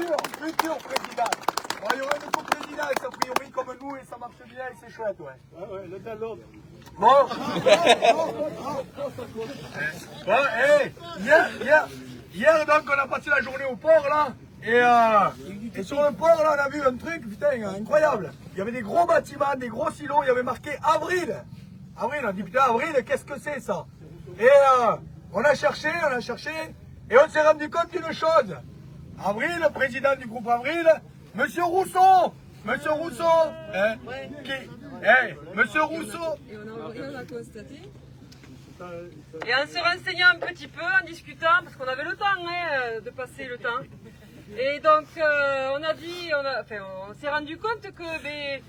futur président. Bon, il y aura une coprésidence a priori comme nous et ça marche bien et c'est chouette, ouais. Ah ouais, l'un dans l'autre. Bon. Bon, hey, hier donc on a passé la journée au port là. Et sur le port là on a vu un truc putain incroyable. Il y avait des gros bâtiments, des gros silos, il y avait marqué Avril. Avril, on a dit putain Avril, qu'est-ce que c'est ça? Et on a cherché et on s'est rendu compte d'une chose. Avril, le président du groupe Avril, Monsieur Rousseau, Monsieur Rousseau, hein, Monsieur Rousseau. Et on a constaté. Et en se renseignant un petit peu, en discutant, parce qu'on avait le temps de passer le temps. Et donc on s'est rendu compte que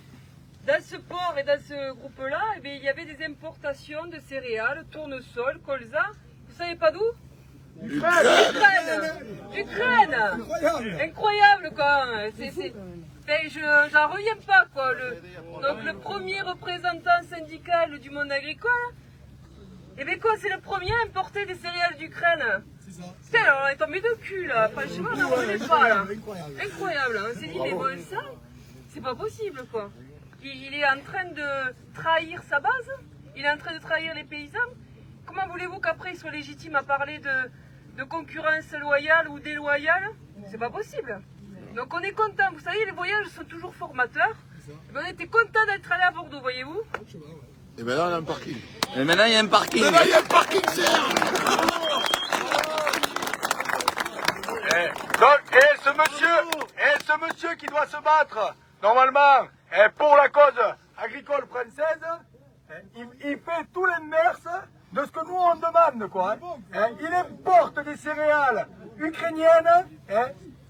dans ce port et dans ce groupe-là, il y avait des importations de céréales, tournesol, colza. Vous savez pas d'où? Ukraine. Incroyable quoi. J'en reviens pas quoi. Donc le premier représentant syndical du monde agricole, c'est le premier à importer des céréales d'Ukraine. C'est ça. On est tombé de cul là. Franchement, on n'en revenait pas là. Incroyable. On s'est dit mais bon ça, c'est pas possible quoi. Il est en train de trahir sa base. Il est en train de trahir les paysans. Comment voulez-vous qu'après il soit légitime à parler de concurrence loyale ou déloyale? C'est pas possible. Donc on est content. Vous savez, les voyages sont toujours formateurs. On était content d'être allé à Bordeaux, voyez-vous. Et maintenant il y a un parking. Et maintenant il y a un parking. Maintenant il y a un parking, ce monsieur qui doit se battre normalement pour la cause agricole française, il fait tout l'inverse de ce que nous on demande quoi. Il importe des céréales ukrainiennes,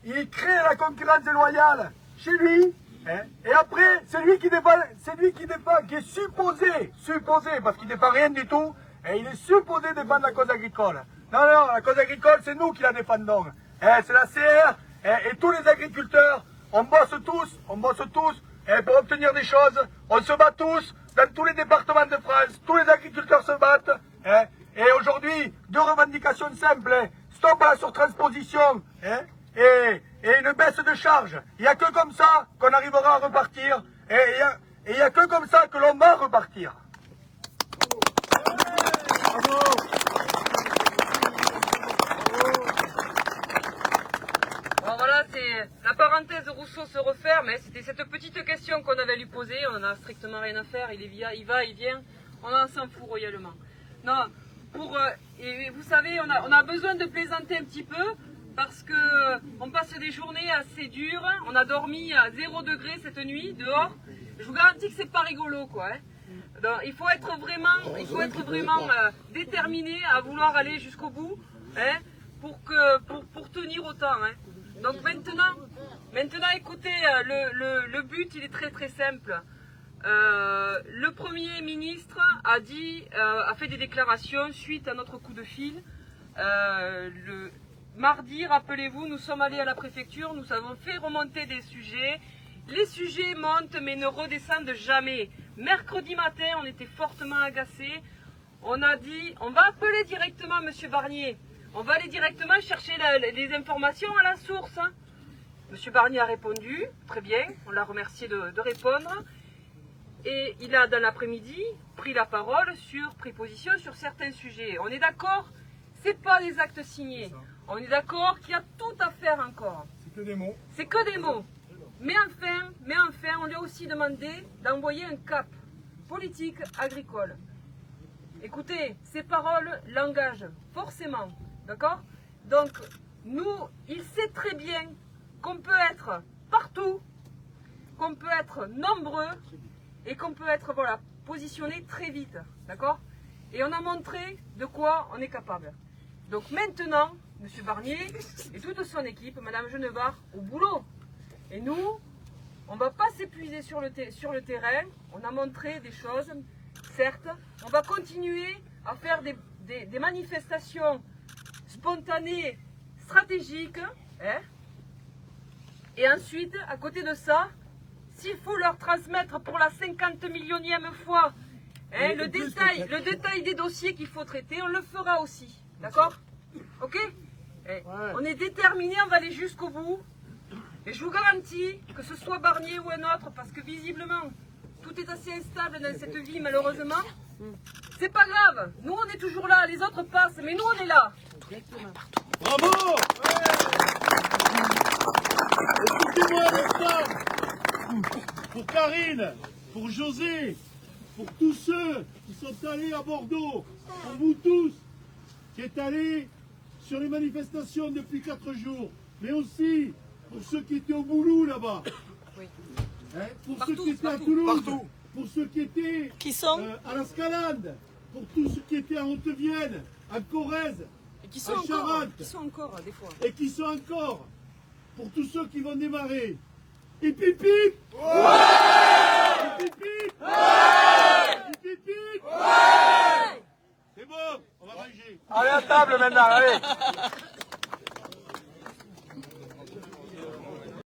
il crée la concurrence déloyale chez lui, et après c'est lui qui défend, qui est supposé, parce qu'il défend rien du tout, et il est supposé défendre la cause agricole. Non, la cause agricole c'est nous qui la défendons. C'est la CR et tous les agriculteurs, on bosse tous pour obtenir des choses, on se bat tous dans tous les départements de France, tous les agriculteurs se battent. Et aujourd'hui, deux revendications simples, stop à la surtransposition et une baisse de charge. Il n'y a que comme ça qu'on arrivera à repartir et il n'y a que comme ça que l'on va repartir. Bon voilà, la parenthèse de Rousseau se referme, c'était cette petite question qu'on avait lui poser, on n'en a strictement rien à faire, il va, il vient, on en s'en fout royalement. Non, et vous savez, on a besoin de plaisanter un petit peu, parce que on passe des journées assez dures, on a dormi à 0 degré cette nuit dehors, je vous garantis que c'est pas rigolo quoi. Donc, il faut être vraiment déterminé à vouloir aller jusqu'au bout pour tenir autant. Donc maintenant écoutez, le but il est très très simple. Le Premier ministre a fait des déclarations suite à notre coup de fil. Le mardi, rappelez-vous, nous sommes allés à la préfecture, nous avons fait remonter des sujets. Les sujets montent mais ne redescendent jamais. Mercredi matin, on était fortement agacés. On a dit, on va appeler directement M. Barnier. On va aller directement chercher les informations à la source. M. Barnier a répondu, très bien, on l'a remercié de répondre. Et il a, dans l'après-midi, pris la parole, pris position sur certains sujets. On est d'accord, c'est pas des actes signés. On est d'accord qu'il y a tout à faire encore. C'est que des mots. C'est que des mots. Mais enfin, on lui a aussi demandé d'envoyer un cap politique agricole. Écoutez, ces paroles l'engagent forcément, d'accord? Donc, il sait très bien qu'on peut être partout, qu'on peut être nombreux et qu'on peut être, positionné très vite, d'accord? Et on a montré de quoi on est capable. Donc maintenant, M. Barnier et toute son équipe, Mme Genevard, au boulot. Et nous, on ne va pas s'épuiser sur le terrain, on a montré des choses, certes, on va continuer à faire des manifestations spontanées, stratégiques, et ensuite, à côté de ça, s'il faut leur transmettre pour la 50 millionième fois le détail des dossiers qu'il faut traiter, on le fera aussi, d'accord? Ok? On est déterminés, on va aller jusqu'au bout. Et je vous garantis que ce soit Barnier ou un autre, parce que visiblement, tout est assez instable dans cette vie, malheureusement. C'est pas grave. Nous, on est toujours là. Les autres passent, mais nous, on est là. Bravo! Écoutez-moi un instant. Pour Karine, pour José, pour tous ceux qui sont allés à Bordeaux, pour vous tous qui êtes allés sur les manifestations depuis 4 jours, mais aussi pour ceux qui étaient au Boulou là-bas, hein, pour Partout, ceux qui étaient partout. à Toulouse, Partout. pour ceux qui étaient à la Scalade, pour tous ceux qui étaient à Haute-Vienne, à Corrèze, Et qui à Charente, des fois. et qui sont encore, pour tous ceux qui vont démarrer. Hip hip hip! Ouais! Hip hip hip! Ouais! Hip hip hip! Ouais! C'est bon, on va manger. Allez à table maintenant, allez.